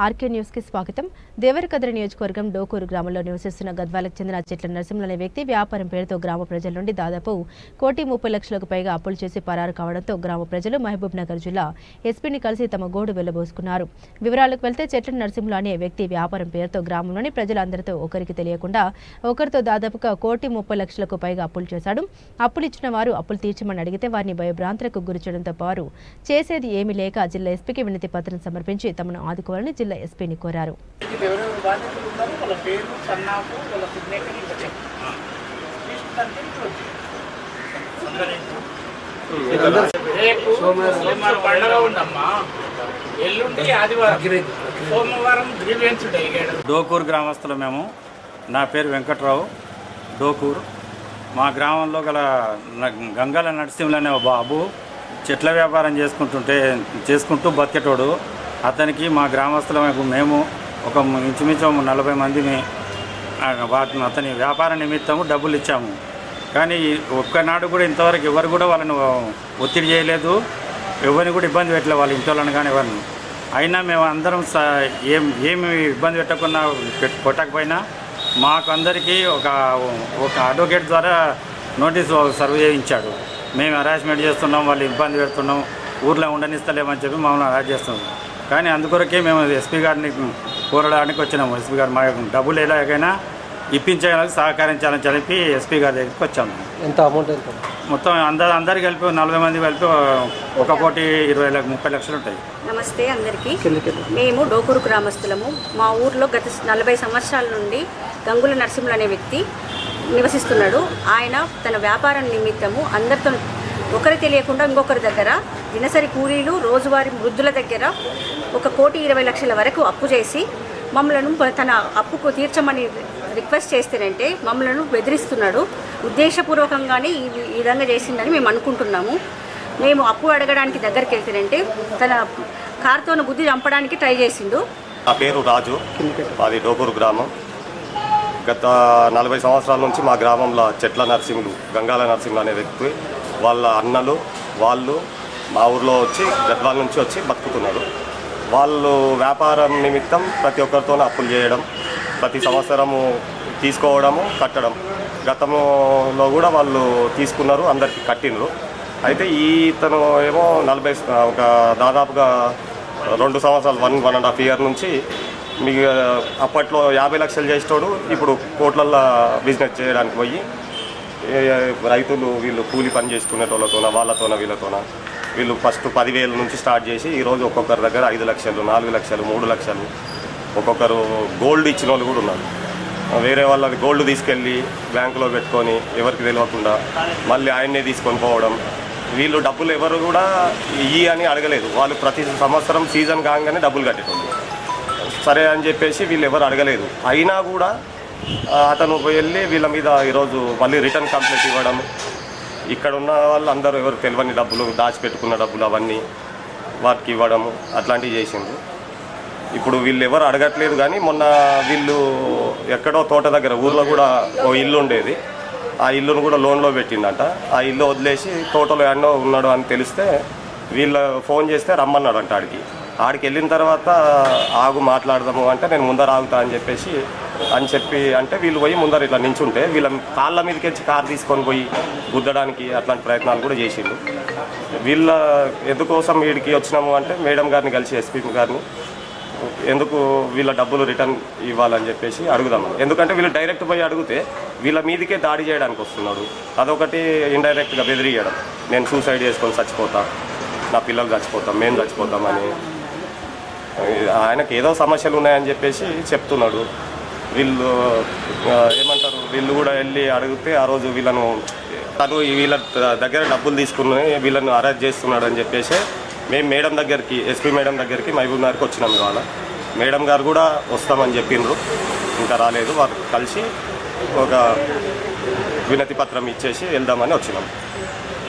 RK news కి స్వాగతం. దేవరకద్ర నియోజకవర్గం డోకూరు గ్రామంలో నివసిస్తున్న గద్వాలకు చెందిన చెట్ల నరసింహులు అనే వ్యక్తి వ్యాపారం పేరుతో గ్రామ ప్రజల నుండి దాదాపు 1,30,00,000కు పైగా అప్పులు చేసి పరారు కావడంతో గ్రామ ప్రజలు మహబూబ్ నగర్ జిల్లా ఎస్పీని కలిసి తమ గోడు వెళ్లబోసుకున్నారు. వివరాలకు వెళ్తే చెట్ల నరసింహులు అనే వ్యక్తి వ్యాపారం పేరుతో గ్రామంలోని ప్రజలందరితో ఒకరికి తెలియకుండా ఒకరితో దాదాపుగా 1,30,00,000కు పైగా అప్పులు చేశాడు. అప్పులు ఇచ్చిన వారు అప్పులు తీర్చమని అడిగితే వారిని భయభ్రాంతులకు గురి చేయడంతో వారు చేసేది ఏమీ లేక జిల్లా ఎస్పీకి వినతి పత్రం సమర్పించి తమను ఆదుకోవాలని జిల్లా ఎస్పీని కోరారు. డోకూరు గ్రామస్తులు మేము. నా పేరు వెంకట్రావు. డోకూరు మా గ్రామంలో గల గంగాల నరసింహులు అనే బాబు చెట్ల వ్యాపారం చేసుకుంటూ బతికేటోడు. అతనికి మా గ్రామస్తులకు మేము ఒక ఇంచుమించు 40 మందిని అతని వ్యాపార నిమిత్తము డబ్బులు ఇచ్చాము. కానీ ఒక్కనాడు కూడా ఇంతవరకు ఎవరు కూడా వాళ్ళని ఒత్తిడి చేయలేదు, ఎవరిని కూడా ఇబ్బంది పెట్టలేదు, వాళ్ళ ఇంటి వాళ్ళని కానీ ఎవరిని. అయినా మేము అందరం ఏమి ఇబ్బంది పెట్టకుండా కొట్టకపోయినా మాకు అందరికీ ఒక అడ్వకేట్ ద్వారా నోటీసు సర్వ్ చేయించాడు. మేము హరాస్మెంట్ చేస్తున్నాం, వాళ్ళు ఇబ్బంది పెడుతున్నాం, ఊర్లో ఉండనిస్తలేమని చెప్పి మమ్మల్ని హరాస్ చేస్తున్నాం. కానీ అందుకొరకే మేము ఎస్పీ గారిని కోరడానికి వచ్చినాము. ఎస్పీ గారు మా డబ్బులు ఎలాగైనా ఇప్పించడానికి సహకరించాలని చెప్పి ఎస్పీ గారి దగ్గరికి వచ్చాము. ఎంత అమౌంట్ ఎంత? మొత్తం అందరు కలిపి 40 మంది కలిపి 1,30,00,000 ఉంటాయి. నమస్తే అందరికీ. మేము డోకూరు గ్రామస్తులము. మా ఊర్లో గత 40 సంవత్సరాల నుండి గంగుల నరసింహులు అనే వ్యక్తి నివసిస్తున్నాడు. ఆయన తన వ్యాపారం నిమిత్తము అందరితో ఒకరు తెలియకుండా ఇంకొకరి దగ్గర దినసరి కూలీలు, రోజువారీ వృద్ధుల దగ్గర 1,20,00,000 వరకు అప్పు చేసి మమ్మలను తన అప్పుకు తీర్చమని రిక్వెస్ట్ చేస్తేనంటే మమ్మలను బెదిరిస్తున్నాడు. ఉద్దేశపూర్వకంగానే ఈ విధంగా చేసిందని మేము అనుకుంటున్నాము. మేము అప్పు అడగడానికి దగ్గరికి వెళ్తేనంటే తన కారుతో బుద్ధి చంపడానికి ట్రై చేసిండు. నా పేరు రాజు, మాది డోకూరు గ్రామం. గత 40 సంవత్సరాల నుంచి మా గ్రామంలో చెట్ల నరసింహులు, గంగాల నరసింహులు అనే వ్యక్తి వాళ్ళ అన్నలు వాళ్ళు మా ఊర్లో వచ్చి గద్వాల నుంచి వచ్చి బతుకుతున్నారు. వాళ్ళు వ్యాపారం నిమిత్తం ప్రతి ఒక్కరితో అప్పులు చేయడం, ప్రతి సంవత్సరము తీసుకోవడము, కట్టడం. గతంలో కూడా వాళ్ళు తీసుకున్నారు, అందరికీ కట్టినరు. అయితే ఇతను ఏమో దాదాపుగా 2 సంవత్సరాలు 1.5 ఇయర్ నుంచి మీకు అప్పట్లో 50 లక్షలు చేసేటోడు ఇప్పుడు కోట్లల్లో బిజినెస్ చేయడానికి పోయి రైతులు వీళ్ళు కూలి పని చేసుకునేటోళ్ళతోన వీళ్ళతోన వీళ్ళు ఫస్ట్ 10,000 నుంచి స్టార్ట్ చేసి ఈరోజు ఒక్కొక్కరి దగ్గర 5 లక్షలు, 4 లక్షలు, 3 లక్షలు, ఒక్కొక్కరు గోల్డ్ ఇచ్చిన వాళ్ళు కూడా ఉన్నారు. వేరే వాళ్ళది గోల్డ్ తీసుకెళ్ళి బ్యాంకులో పెట్టుకొని ఎవరికి తెలియకుండా మళ్ళీ ఆయన్నే తీసుకొని పోవడం. వీళ్ళు డబ్బులు ఎవరు కూడా ఇయ్యి అని అడగలేదు. వాళ్ళు ప్రతి సంవత్సరం సీజన్ కాగానే డబ్బులు కట్టేటోళ్ళు. సరే అని చెప్పేసి వీళ్ళు ఎవరు అడగలేదు. అయినా కూడా అతను వెళ్ళి వీళ్ళ మీద ఈరోజు మళ్ళీ రిటర్న్ కంప్లైంట్ ఇవ్వడం, ఇక్కడ ఉన్న వాళ్ళు అందరూ ఎవరు తెలియని డబ్బులు, దాచిపెట్టుకున్న డబ్బులు అవన్నీ వాటికి ఇవ్వడము అట్లాంటివి చేసింది. ఇప్పుడు వీళ్ళు ఎవరు అడగట్లేదు. కానీ మొన్న వీళ్ళు ఎక్కడో తోట దగ్గర ఊర్లో కూడా ఓ ఇల్లు ఉండేది, ఆ ఇల్లును కూడా లోన్లో పెట్టిందంట. ఆ ఇల్లు వదిలేసి తోటలో ఎన్నో ఉన్నాడు అని తెలిస్తే వీళ్ళు ఫోన్ చేస్తే రమ్మన్నాడు అంట. ఆడికి వెళ్ళిన తర్వాత ఆగు మాట్లాడదాము అంటే నేను ముందర ఆగుతా అని చెప్పి అంటే వీళ్ళు పోయి ముందర ఇట్లా నించుంటే వీళ్ళ కాళ్ళ మీదకి వచ్చి కారు తీసుకొని పోయి గుద్దడానికి అట్లాంటి ప్రయత్నాలు కూడా చేసిండు. వీళ్ళ ఎందుకోసం వీడికి వచ్చినాము అంటే మేడం గారిని కలిసి ఎస్పీ గారిని ఎందుకు వీళ్ళ డబ్బులు రిటర్న్ ఇవ్వాలని చెప్పేసి అడుగుదాము. ఎందుకంటే వీళ్ళు డైరెక్ట్ పోయి అడిగితే వీళ్ళ మీదకే దాడి చేయడానికి వస్తున్నాడు. అదొకటి ఇండైరెక్ట్గా బెదిరియడం, నేను సూసైడ్ చేసుకొని చచ్చిపోతా, నా పిల్లలు చచ్చిపోతాం, మేము చచ్చిపోతామని. ఆయనకు ఏదో సమస్యలు ఉన్నాయని చెప్పేసి చెప్తున్నాడు. వీళ్ళు ఏమంటారు, వీళ్ళు కూడా వెళ్ళి అడిగితే ఆ రోజు తను వీళ్ళ దగ్గర డబ్బులు తీసుకుని వీళ్ళను అరెస్ట్ చేస్తున్నాడు అని చెప్పేసి మేము మేడం దగ్గరికి, ఎస్పీ మేడం దగ్గరికి మహబూబ్ నగర్కి వచ్చినాం. ఇవాళ మేడం గారు కూడా వస్తామని చెప్పిండ్రు, ఇంకా రాలేదు. వారు కలిసి ఒక వినతి పత్రం ఇచ్చేసి వెళ్దామని వచ్చినాం.